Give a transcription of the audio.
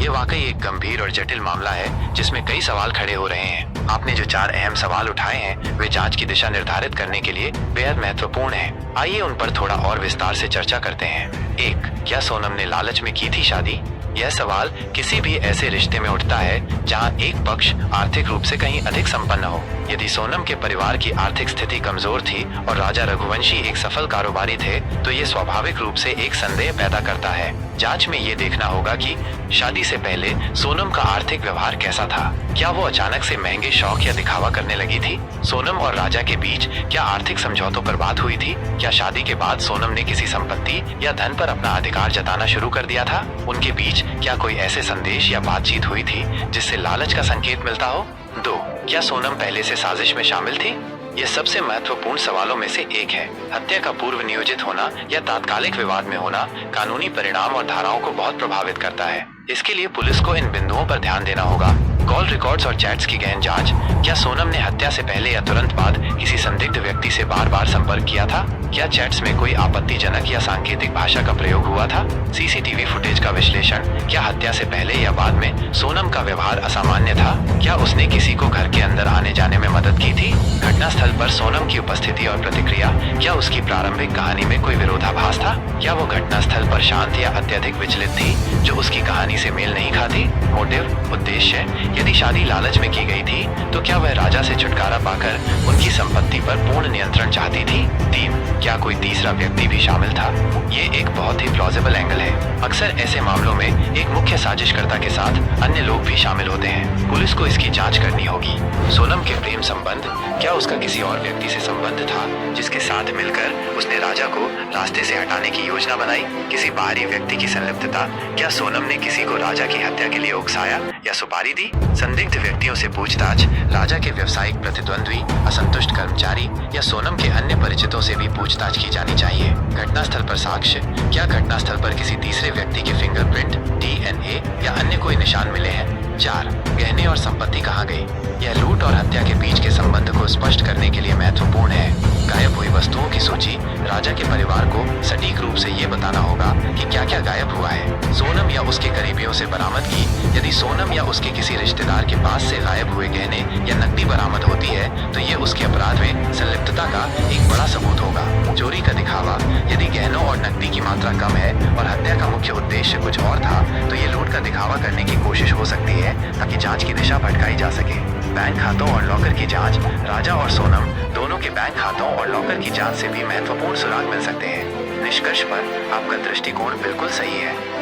ये वाकई एक गंभीर और जटिल मामला है जिसमें कई सवाल खड़े हो रहे हैं। आपने जो 4 अहम सवाल उठाए हैं वे जांच की दिशा निर्धारित करने के लिए बेहद महत्वपूर्ण हैं। आइए उन पर थोड़ा और विस्तार से चर्चा करते हैं। 1. क्या सोनम ने लालच में की थी शादी? यह सवाल किसी भी ऐसे रिश्ते में उठता है जहां एक पक्ष आर्थिक रूप से कहीं अधिक संपन्न हो। यदि सोनम के परिवार की आर्थिक स्थिति कमजोर थी और राजा रघुवंशी एक सफल कारोबारी थे तो ये स्वाभाविक रूप से एक संदेह पैदा करता है। जांच में ये देखना होगा कि शादी से पहले सोनम का आर्थिक व्यवहार कैसा था। क्या वो अचानक से महंगे शौक या दिखावा करने लगी थी? सोनम और राजा के बीच क्या आर्थिक समझौतों पर बात हुई थी? क्या शादी के बाद सोनम ने किसी संपत्ति या धन पर अपना अधिकार जताना शुरू कर दिया था? उनके बीच क्या कोई ऐसे संदेश या बातचीत हुई थी जिससे लालच का संकेत मिलता हो? 2. क्या सोनम पहले से साजिश में शामिल थी? यह सबसे महत्वपूर्ण सवालों में से एक है। हत्या का पूर्व नियोजित होना या तात्कालिक विवाद में होना कानूनी परिणाम और धाराओं को बहुत प्रभावित करता है। इसके लिए पुलिस को इन बिंदुओं पर ध्यान देना होगा। कॉल रिकॉर्ड्स और चैट्स की गहन जांच। क्या सोनम ने हत्या से पहले या तुरंत बाद किसी संदिग्ध व्यक्ति से बार बार संपर्क किया था? क्या चैट्स में कोई आपत्तिजनक या सांकेतिक भाषा का प्रयोग हुआ था? सीसीटीवी फुटेज का विश्लेषण। क्या हत्या से पहले या बाद में सोनम का व्यवहार असामान्य था? क्या उसने किसी को घर के अंदर आने जाने में मदद की थी? घटना स्थल पर सोनम की उपस्थिति और प्रतिक्रिया। क्या उसकी प्रारंभिक कहानी में कोई विरोधाभास था? क्या वो घटना स्थल पर शांत या अत्यधिक विचलित थी जो उसकी कहानी से मेल नहीं खाती? मोटिव, उद्देश्य। यदि शादी लालच में की गई थी तो क्या वह राजा से छुटकारा पाकर उनकी संपत्ति पर पूर्ण नियंत्रण चाहती थी? 3. क्या कोई तीसरा व्यक्ति भी शामिल था? ये एक बहुत ही प्लॉजिबल एंगल है। अक्सर ऐसे मामलों में एक मुख्य साजिशकर्ता के साथ अन्य लोग भी शामिल होते हैं। पुलिस को इसकी जांच करनी होगी। सोनम के प्रेम संबंध। क्या उसका किसी और व्यक्ति से संबंध था जिसके साथ मिलकर उसने राजा को रास्ते से हटाने की योजना बनाई? किसी बाहरी व्यक्ति की संलिप्तता। क्या सोनम ने किसी को राजा की हत्या के लिए उकसाया या सुपारी दी? संदिग्ध व्यक्तियों से पूछताछ। राजा के व्यवसायिक प्रतिद्वंद्वी, असंतुष्ट कर्मचारी या सोनम के अन्य परिचितों से भी पूछताछ की जानी चाहिए। घटना स्थल पर साक्ष्य। क्या घटना स्थल पर किसी तीसरे व्यक्ति के फिंगरप्रिंट, डीएनए या अन्य कोई निशान मिले हैं? 4. गहने और संपत्ति कहाँ गई? यह लूट और हत्या के बीच के संबंध को स्पष्ट करने के लिए महत्वपूर्ण है। गायब हुई वस्तुओं की सूची। राजा के परिवार को सटीक रूप से ये बताना होगा कि क्या क्या गायब हुआ है। सोनम या उसके करीबियों से बरामद की। यदि सोनम या उसके किसी रिश्तेदार के पास से गायब हुए गहने या नकदी बरामद होती है तो ये उसके अपराध में संलिप्तता का एक बड़ा सबूत होगा। चोरी का दिखावा। यदि गहनों और नकदी की मात्रा कम है और हत्या का मुख्य उद्देश्य कुछ और था तो ये लूट का दिखावा करने की कोशिश हो सकती है ताकि जांच की दिशा भटकाई जा सके। बैंक खातों और लॉकर की जांच। राजा और सोनम दोनों के बैंक खातों और लॉकर की जांच से भी महत्वपूर्ण सुराग मिल सकते हैं। निष्कर्ष पर आपका दृष्टिकोण बिल्कुल सही है।